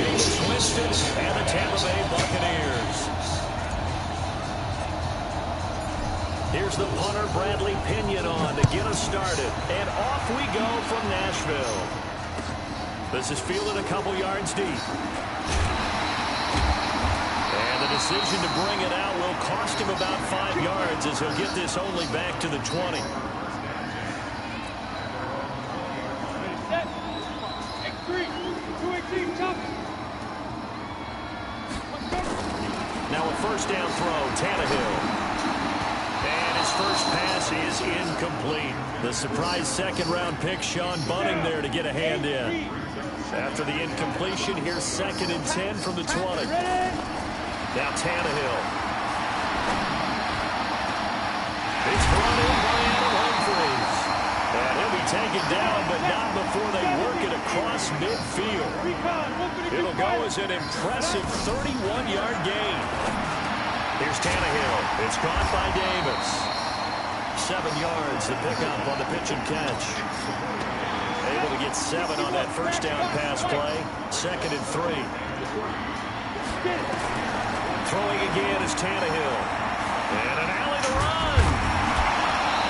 backfield. It's Winston and the Tampa Bay Buccaneers. Here's the punter, Bradley Pinion, on to get us started. And off we go from Nashville. This is fielded a couple yards deep. And the decision to bring it out will cost him about 5 yards as he'll get this only back to the 20. Now a first down throw, Tannehill. And his first pass is incomplete. The surprise second-round pick, Sean Bunting, there to get a hand in. After the incompletion, here's 2nd and 10 from the 20. Now Tannehill. It's brought in by Adam Humphries. And he'll be taken down, but not before they work it across midfield. It'll go as an impressive 31-yard gain. Here's Tannehill. It's caught by Davis. 7 yards, the pickup on the pitch and catch. Able to get 7 on that first down pass play. 2nd and 3. Throwing again is Tannehill. And an alley to run.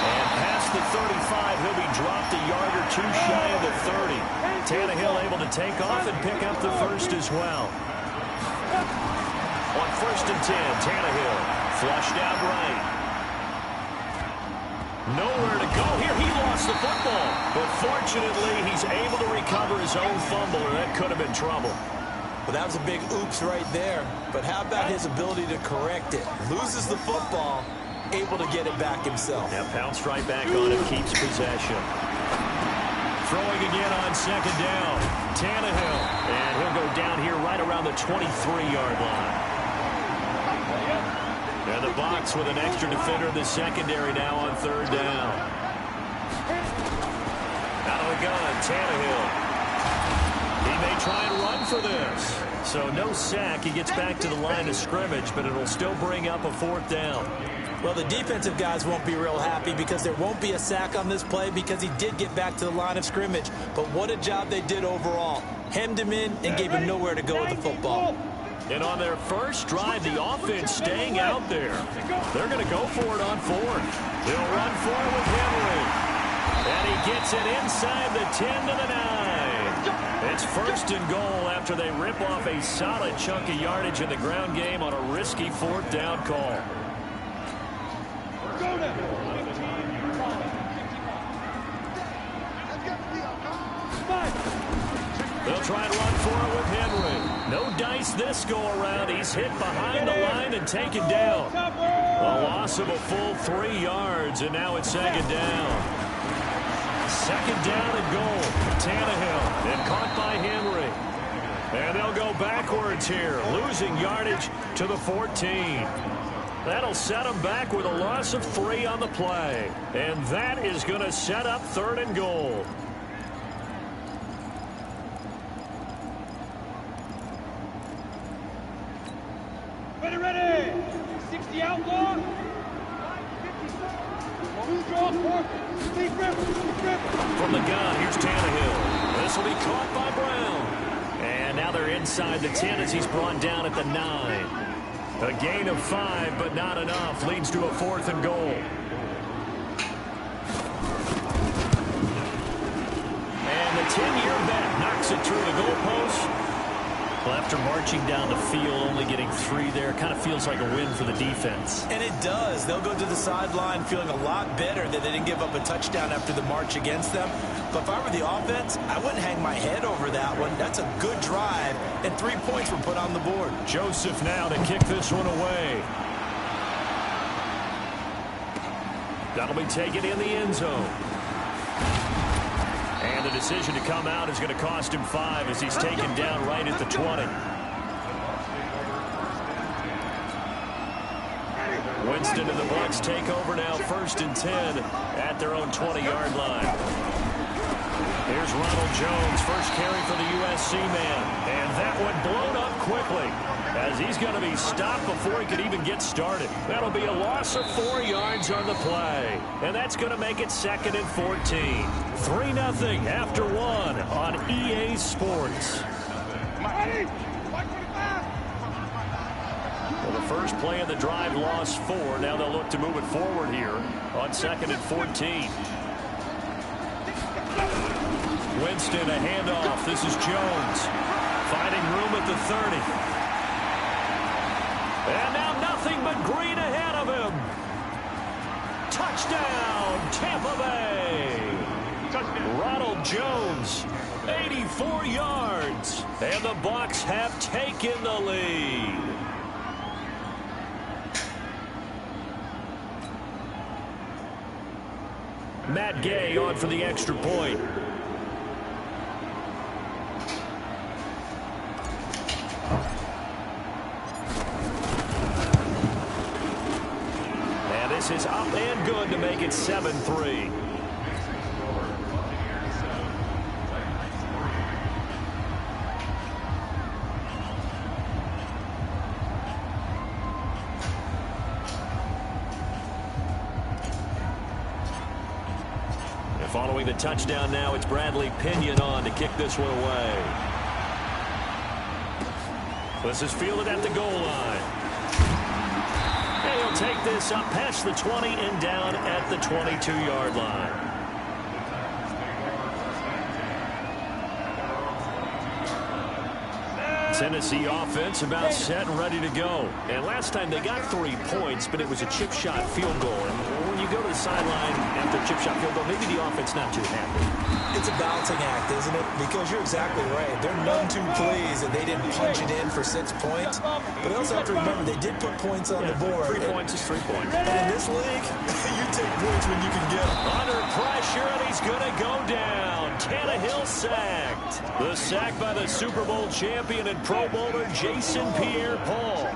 And past the 35, he'll be dropped a yard or two shy of the 30. Tannehill able to take off and pick up the first as well. On 1st and 10, Tannehill flushed out right. Nowhere to go here. He lost the football. But fortunately, he's able to recover his own fumble, or that could have been trouble. Well, that was a big oops right there. But how about his ability to correct it? Loses the football, able to get it back himself. Now pounced right back on it, keeps possession. Throwing again on 2nd down. Tannehill. And he'll go down here right around the 23-yard line. And the box with an extra defender in the secondary now on 3rd down. Out of the gun, Tannehill. He may try and run for this. So no sack. He gets back to the line of scrimmage, but it'll still bring up a 4th down. Well, the defensive guys won't be real happy because there won't be a sack on this play because he did get back to the line of scrimmage. But what a job they did overall. Hemmed him in and gave him nowhere to go with the football. And on their first drive, the offense staying out there. They're going to go for it on 4th. They'll run for it with Henry. And he gets it inside the 10 to the 9. It's 1st and goal after they rip off a solid chunk of yardage in the ground game on a risky 4th down call. They'll try and run for it with Henry. No dice this go-around. He's hit behind the line and taken down. A loss of a full 3 yards, and now it's 2nd down. 2nd down and goal. Tannehill, and caught by Henry. And they'll go backwards here, losing yardage to the 14. That'll set them back with a loss of 3 on the play. And that is going to set up 3rd and goal. Ready. 60 outlaw. From the gun, here's Tannehill. This will be caught by Brown. And now they're inside the 10 as he's brought down at the 9. A gain of 5, but not enough. Leads to a 4th and goal. And the 10-year vet knocks it through the goalpost. Well, after marching down the field, only getting 3 there, kind of feels like a win for the defense. And it does. They'll go to the sideline feeling a lot better that they didn't give up a touchdown after the march against them. But if I were the offense, I wouldn't hang my head over that one. That's a good drive, and 3 points were put on the board. Joseph now to kick this one away. That'll be taken in the end zone. And the decision to come out is going to cost him 5 as he's taken down right at the 20. Winston and the Bucs take over now, 1st and 10 at their own 20-yard line. Here's Ronald Jones, first carry for the USC man. And that one blown up quickly as he's going to be stopped before he could even get started. That'll be a loss of 4 yards on the play. And that's going to make it 2nd and 14. 3-0 after 1 on EA Sports. Well, the first play of the drive lost 4. Now they'll look to move it forward here on 2nd and 14. Winston, a handoff. This is Jones. Finding room at the 30. And now nothing but green ahead of him. Touchdown, Tampa Bay. Ronald Jones, 84 yards. And the Bucs have taken the lead. Matt Gay on for the extra point. And this is up and good to make it 7-3. Following the touchdown now, it's Bradley Pinion on to kick this one away. This is fielded at the goal line. And he'll take this up past the 20 and down at the 22-yard line. Tennessee offense about set and ready to go. And last time they got 3 points, but it was a chip shot field goal. And when you go to the sideline after a chip shot field goal, maybe the offense not too happy. It's a balancing act, isn't it? Because you're exactly right. They're none too pleased that they didn't punch it in for 6 points. But they also have to remember they did put points on the board. 3 points is 3 points. And in this league, you take points when you can get them. Under pressure, and he's going to go down. Tannehill sacked. The sack by the Super Bowl champion and Pro Bowler Jason Pierre-Paul.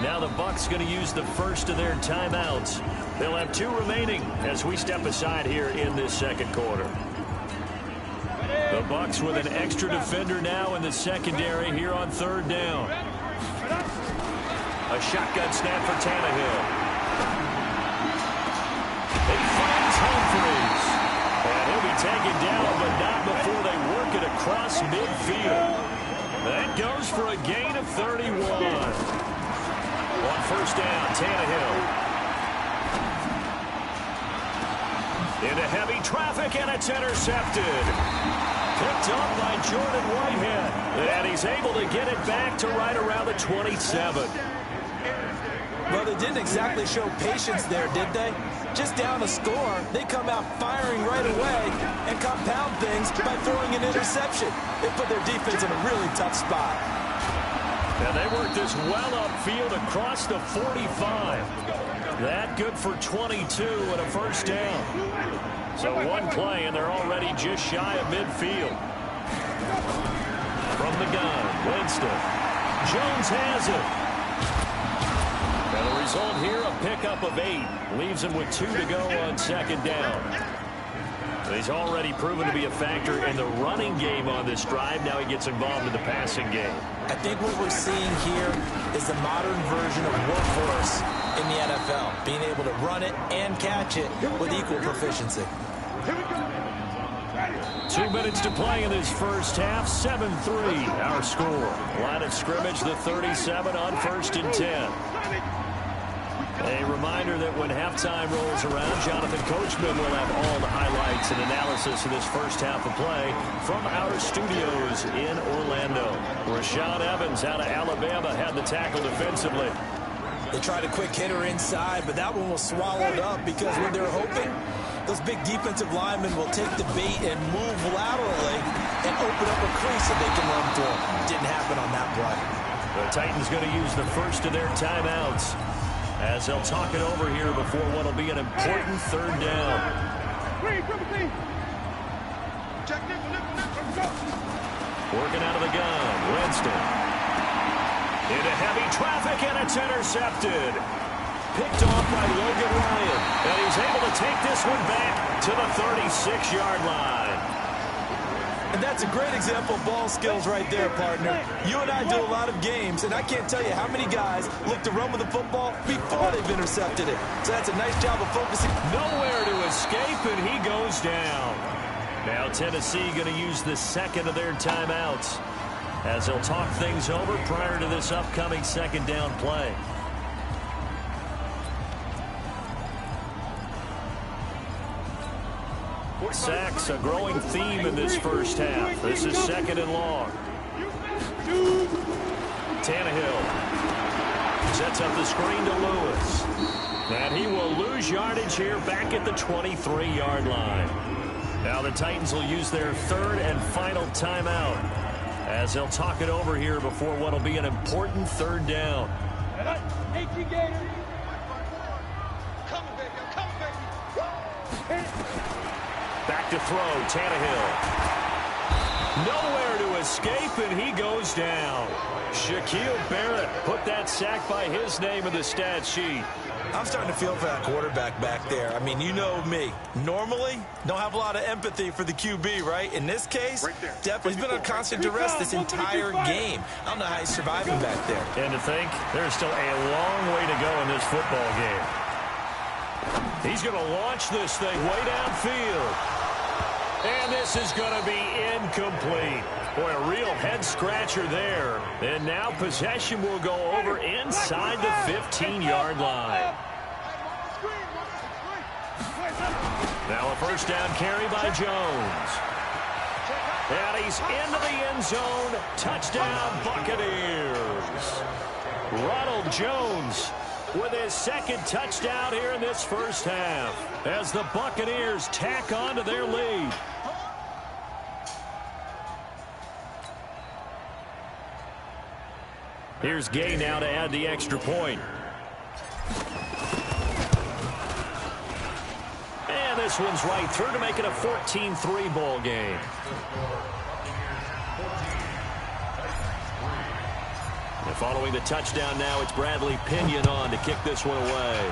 Now the Bucs going to use the first of their timeouts. They'll have 2 remaining as we step aside here in this second quarter. The Bucs with an extra defender now in the secondary here on 3rd down. A shotgun snap for Tannehill. He finds Humphries. And he'll be taken down, but not before they work it across midfield. That goes for a gain of 31. On 1st down, Tannehill. Into heavy traffic, and it's intercepted. Picked up by Jordan Whitehead. And he's able to get it back to right around the 27. Well, they didn't exactly show patience there, did they? Just down a score, they come out firing right away and compound things by throwing an interception. They put their defense in a really tough spot. And they work this well upfield across the 45. That good for 22 and a 1st down. So 1 play, and they're already just shy of midfield. From the gun, Winston. Jones has it. And the result here, a pickup of 8. Leaves him with 2 to go on 2nd down. He's already proven to be a factor in the running game on this drive. Now he gets involved in the passing game. I think what we're seeing here is the modern version of workhorse in the NFL. Being able to run it and catch it with equal proficiency. 2 minutes to play in this first half. 7-3 our score. Line of scrimmage, the 37 on 1st and 10. A reminder that when halftime rolls around, Jonathan Coachman will have all the highlights and analysis of this first half of play from our studios in Orlando. Rashaan Evans out of Alabama had the tackle defensively. They tried a quick hitter inside, but that one was swallowed up because when they're hoping, those big defensive linemen will take the bait and move laterally and open up a crease that they can run through. Didn't happen on that play. The Titans going to use the first of their timeouts as they'll talk it over here before what will be an important 3rd down. Working out of the gun, Winston. Into heavy traffic, and it's intercepted. Picked off by Logan Ryan. And he's able to take this one back to the 36-yard line. And that's a great example of ball skills right there, partner. You and I do a lot of games, and I can't tell you how many guys look to run with the football before they've intercepted it. So that's a nice job of focusing. Nowhere to escape, and he goes down. Now Tennessee going to use the second of their timeouts as they'll talk things over prior to this upcoming second down play. Sacks, a growing theme in this first half. This is second and long. Tannehill sets up the screen to Lewis. And he will lose yardage here back at the 23-yard line. Now the Titans will use their third and final timeout as they'll talk it over here before what will be an important third down. Back to throw, Tannehill. Nowhere to escape, and he goes down. Shaquille Barrett put that sack by his name in the stat sheet. I'm starting to feel for that quarterback back there. I mean, you know me. Normally, don't have a lot of empathy for the QB, right? In this case, definitely he's been under constant duress this entire game. I don't know how he's surviving back there. And to think, there's still a long way to go in this football game. He's going to launch this thing way downfield. And this is going to be incomplete. Boy, a real head-scratcher there. And now possession will go over inside the 15-yard line. Now a first down carry by Jones. And he's into the end zone. Touchdown, Buccaneers. Ronald Jones with his second touchdown here in this first half as the Buccaneers tack on to their lead. Here's Gay now to add the extra point. And this one's right through to make it a 14-3 ball game. And following the touchdown now, it's Bradley Pinion on to kick this one away.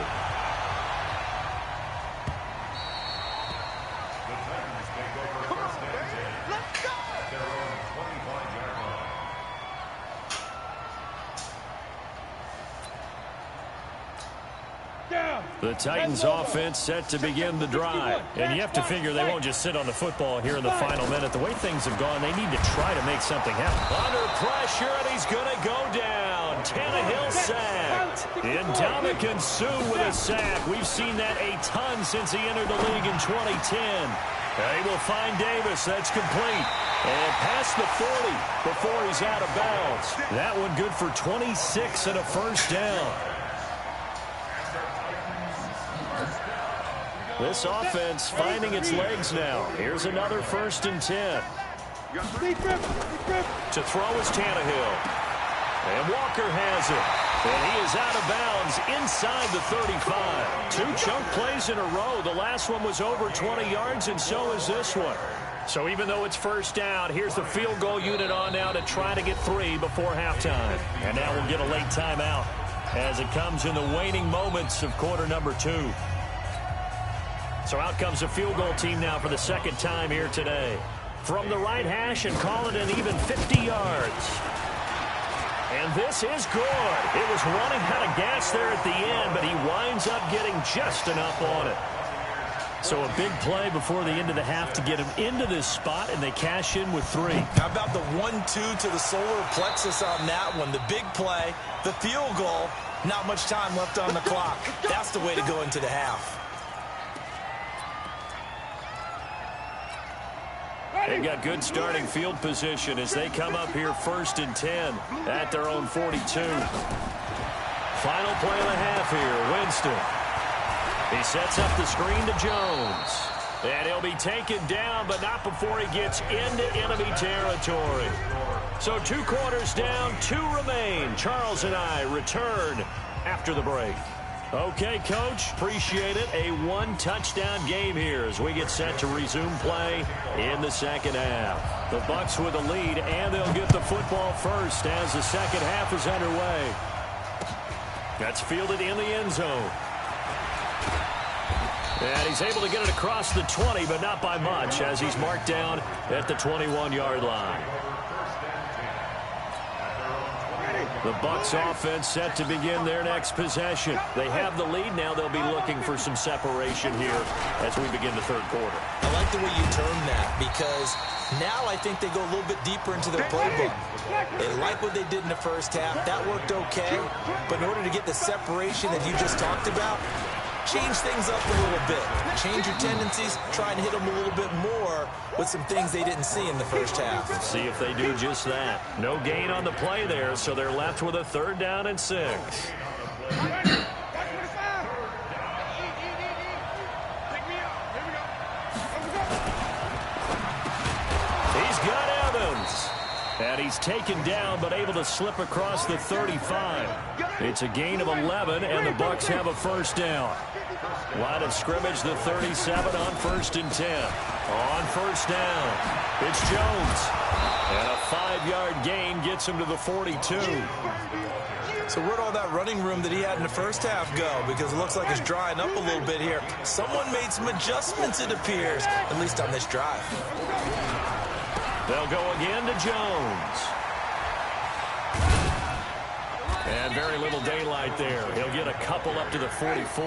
The Titans offense set to begin the drive. And you have to figure they won't just sit on the football here in the final minute. The way things have gone, they need to try to make something happen. Under pressure, and he's going to go down. Tannehill sacked. Ndamukong Suh with a sack. We've seen that a ton since he entered the league in 2010. They will find Davis. That's complete. And past the 40 before he's out of bounds. That one good for 26 and a first down. This offense finding its legs now. Here's another 1st and 10. To throw is Tannehill. And Walker has it. And he is out of bounds inside the 35. 2 chunk plays in a row. The last one was over 20 yards, and so is this one. So even though it's first down, here's the field goal unit on now to try to get 3 before halftime. And now we'll get a late timeout as it comes in the waning moments of quarter number 2. So out comes a field goal team now for the second time here today. From the right hash and call it an even 50 yards. And this is good. It was running out of gas there at the end, but he winds up getting just enough on it. So a big play before the end of the half to get him into this spot, and they cash in with 3. How about the 1-2 to the solar plexus on that one? The big play, the field goal, not much time left on the clock. That's the way to go into the half. They've got good starting field position as they come up here 1st and 10 at their own 42. Final play of the half here, Winston. He sets up the screen to Jones. And he'll be taken down, but not before he gets into enemy territory. So 2 quarters down, 2 remain. Charles and I return after the break. Okay, Coach, appreciate it. A 1-touchdown game here as we get set to resume play in the second half. The Bucs with the lead, and they'll get the football first as the second half is underway. That's fielded in the end zone. And he's able to get it across the 20, but not by much as he's marked down at the 21-yard line. The Bucs offense set to begin their next possession. They have the lead now. They'll be looking for some separation here as we begin the third quarter. I like the way you term that because now I think they go a little bit deeper into their playbook. They like what they did in the first half. That worked okay. But in order to get the separation that you just talked about, change things up a little bit. Change your tendencies. Try and hit them a little bit more with some things they didn't see in the first half. Let's see if they do just that. No gain on the play there, so they're left with a 3rd down and 6. He's got Evans. And he's taken down, but able to slip across the 35. It's a gain of 11, and the Bucs have a 1st down. Line of scrimmage, the 37 on 1st and 10. On 1st down, it's Jones. And a 5-yard gain gets him to the 42. So where'd all that running room that he had in the first half go? Because it looks like it's drying up a little bit here. Someone made some adjustments, it appears, at least on this drive. They'll go again to Jones. And very little daylight there. He'll get a couple up to the 44.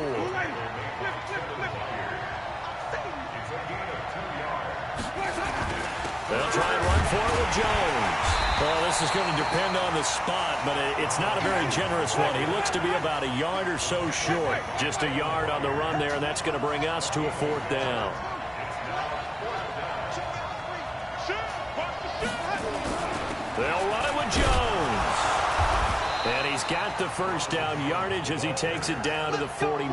They'll try and run for it with Jones. Well, this is going to depend on the spot, but it's not a very generous one. He looks to be about a yard or so short. Just a yard on the run there, and that's going to bring us to a 4th down. They'll run it with Jones. And he's got the 1st down yardage as he takes it down to the 49.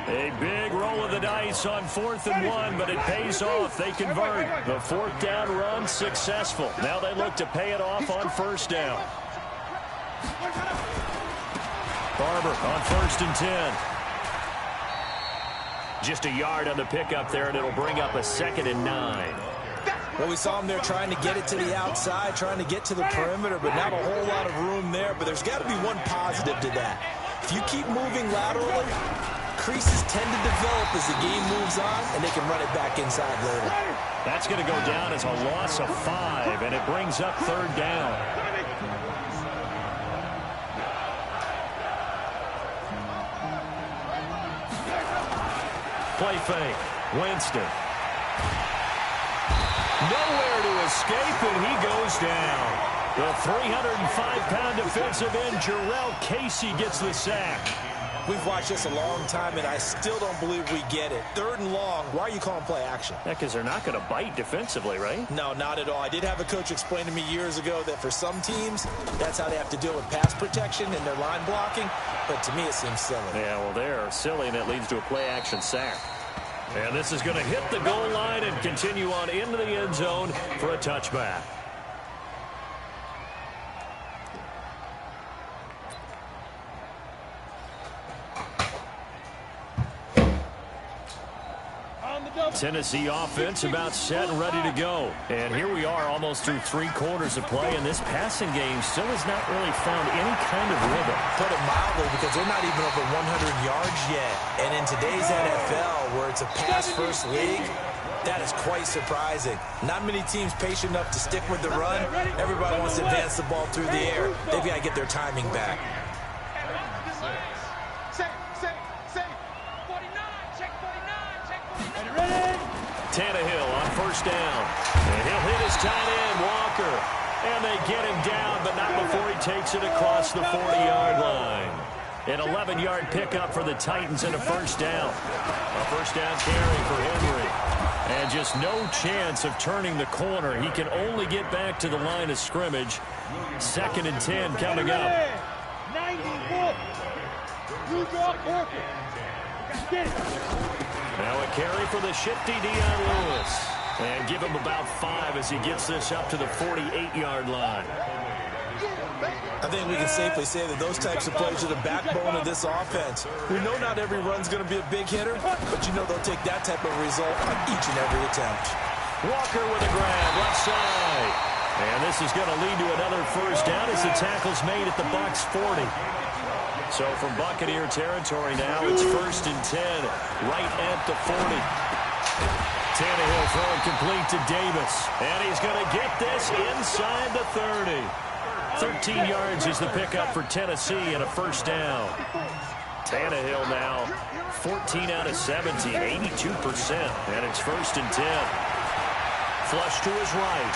A big roll of the dice on 4th and 1, but it pays off. They convert. The 4th down run successful. Now they look to pay it off on 1st down. Barber on 1st and 10. Just a yard on the pickup there, and it'll bring up a 2nd and 9. Well, we saw him there trying to get it to the outside, trying to get to the perimeter, but not a whole lot of room there. But there's got to be one positive to that. If you keep moving laterally, creases tend to develop as the game moves on, and they can run it back inside later. That's going to go down as a loss of 5, and it brings up 3rd down. Play fake. Winston. Nowhere to escape, and he goes down. The 305-pound defensive end, Jarrell Casey, gets the sack. We've watched this a long time, and I still don't believe we get it. 3rd and long. Why are you calling play action? Yeah, because they're not going to bite defensively, right? No, not at all. I did have a coach explain to me years ago that for some teams, that's how they have to deal with pass protection and their line blocking. But to me, it seems silly. Yeah, well, they're silly, and it leads to a play action sack. And this is going to hit the goal line and continue on into the end zone for a touchback. Tennessee offense about set and ready to go. And here we are almost through 3 quarters of play, and this passing game still has not really found any kind of rhythm. Put it mildly, because they're not even over 100 yards yet. And in today's NFL, where it's a pass-first league, that is quite surprising. Not many teams patient enough to stick with the run. Everybody wants to advance the ball through the air. They've got to get their timing back. Tannehill on 1st down. And he'll hit his tight end, Walker. And they get him down, but not before he takes it across the 40-yard line. An 11-yard pickup for the Titans and a 1st down. A 1st down carry for Henry. And just no chance of turning the corner. He can only get back to the line of scrimmage. 2nd and 10 coming up. 94. You draw Corker. Get it. Now a carry for the shifty Dion Lewis. And give him about 5 as he gets this up to the 48-yard line. I think we can safely say that those types of plays are the backbone of this offense. We know not every run's going to be a big hitter, but you know they'll take that type of result on each and every attempt. Walker with a grab, left side. And this is going to lead to another 1st down as the tackle's made at the Bucs 40. So from Buccaneer territory now, it's 1st and 10, right at the 40. Tannehill throwing complete to Davis. And he's going to get this inside the 30. 13 yards is the pickup for Tennessee and a first down. Tannehill now 14 out of 17, 82%, and it's 1st and 10. Flush to his right.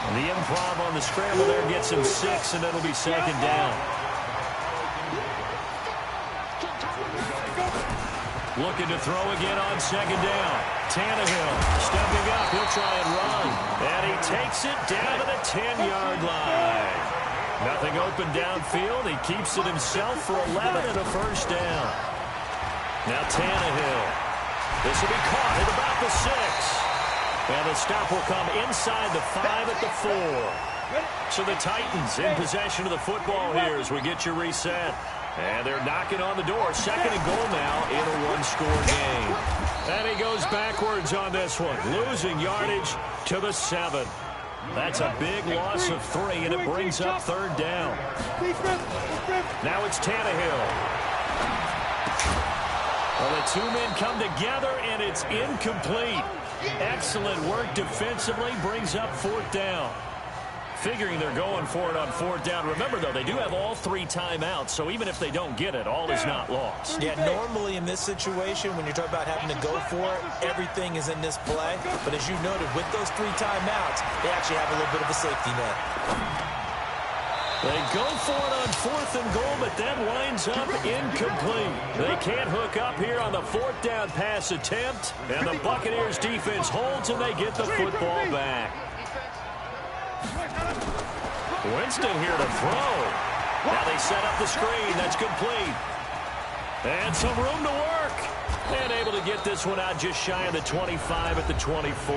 And the improv on the scramble there gets him 6, and it'll be 2nd down. Looking to throw again on 2nd down. Tannehill stepping up. He'll try and run. And he takes it down to the 10-yard line. Nothing open downfield. He keeps it himself for 11 and a first down. Now Tannehill. This will be caught at about the 6. And the stop will come inside the 5 at the 4. So the Titans in possession of the football here as we get you reset. And they're knocking on the door. 2nd and goal now in a one-score game. And he goes backwards on this one, losing yardage to the 7. That's a big loss of 3, and it brings up 3rd down. Now it's Tannehill. Well, the two men come together, and it's incomplete. Excellent work defensively, brings up 4th down. Figuring they're going for it on 4th down. Remember, though, they do have all 3 timeouts, so even if they don't get it, all is not lost. Yeah, normally in this situation, when you're talking about having to go for it, everything is in this play. But as you noted, with those 3 timeouts, they actually have a little bit of a safety net. They go for it on 4th and goal, but that winds up incomplete. They can't hook up here on the 4th down pass attempt, and the Buccaneers defense holds, and they get the football back. Winston here to throw. Now they set up the screen. That's complete. And some room to work. And able to get this one out just shy of the 25 at the 24.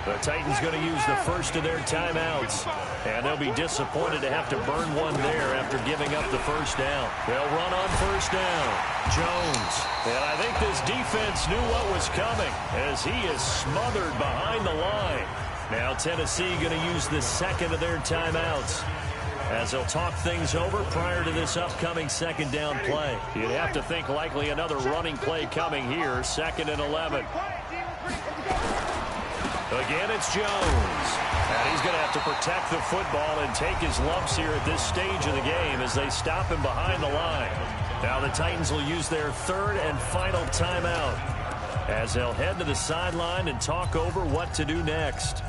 The Titans going to use the first of their timeouts. And they'll be disappointed to have to burn one there after giving up the first down. They'll run on first down. Jones. And I think this defense knew what was coming as he is smothered behind the line. Now Tennessee going to use the 2nd of their timeouts as they'll talk things over prior to this upcoming 2nd down play. You'd have to think likely another running play coming here, 2nd and 11. Again, it's Jones. And he's going to have to protect the football and take his lumps here at this stage of the game as they stop him behind the line. Now the Titans will use their 3rd and final timeout as they'll head to the sideline and talk over what to do next.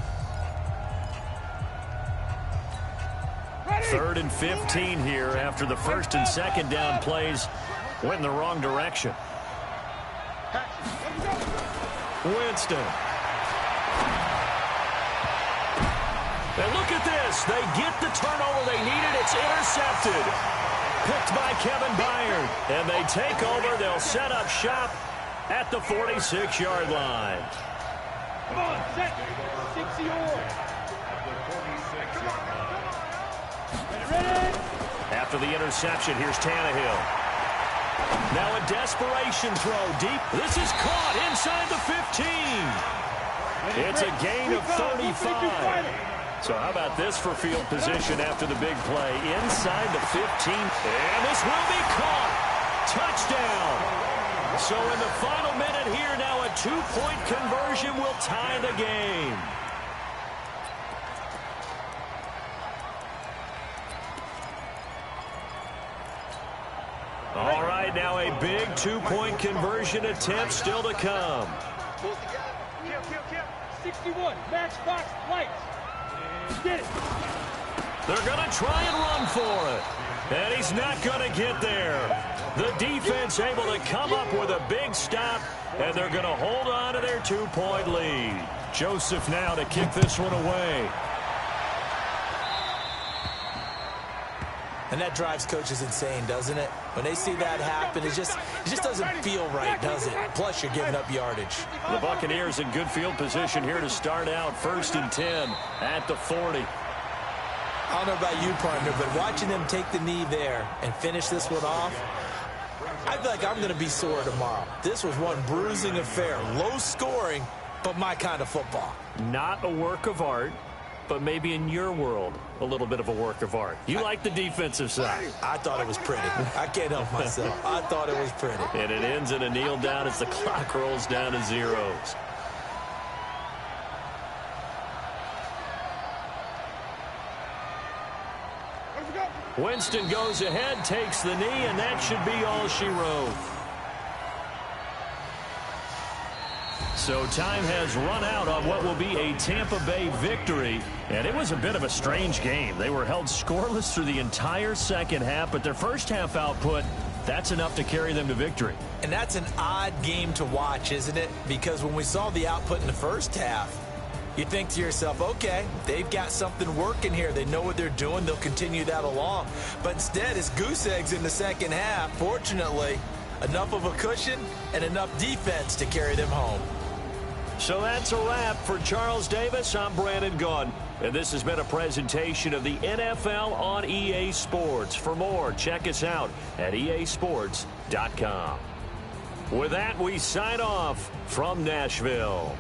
3rd and 15 here after the 1st and 2nd down plays went in the wrong direction. Winston. And look at this. They get the turnover they needed. It's intercepted. Picked by Kevin Byard. And they take over. They'll set up shop at the 46-yard line. Come on, set. 60-yard. After the interception, here's Tannehill. Now a desperation throw deep. This is caught inside the 15. It's a gain of 35. So how about this for field position after the big play? Inside the 15. And this will be caught. Touchdown. So in the final minute here, now a 2-point conversion will tie the game. All right, now a big 2-point conversion attempt still to come. 61, matchbox lights. Get it. They're going to try and run for it. And he's not going to get there. The defense able to come up with a big stop, and they're going to hold on to their 2-point lead. Joseph now to kick this one away. And that drives coaches insane, doesn't it? When they see that happen, it just doesn't feel right, does it? Plus, you're giving up yardage. The Buccaneers in good field position here to start out 1st and 10 at the 40. I don't know about you, partner, but watching them take the knee there and finish this one off, I feel like I'm going to be sore tomorrow. This was one bruising affair. Low scoring, but my kind of football. Not a work of art, but maybe in your world, a little bit of a work of art. You like the defensive side. I thought it was pretty. I can't help myself. I thought it was pretty. And it ends in a kneel down as the clock rolls down to zeros. Winston goes ahead, takes the knee, and that should be all she wrote. So time has run out on what will be a Tampa Bay victory. And it was a bit of a strange game. They were held scoreless through the entire second half, but their first half output, that's enough to carry them to victory. And that's an odd game to watch, isn't it? Because when we saw the output in the first half, you think to yourself, okay, they've got something working here. They know what they're doing. They'll continue that along. But instead, it's goose eggs in the second half. Fortunately, enough of a cushion and enough defense to carry them home. So that's a wrap for Charles Davis. I'm Brandon Gaudin, and this has been a presentation of the NFL on EA Sports. For more, check us out at easports.com. With that, we sign off from Nashville.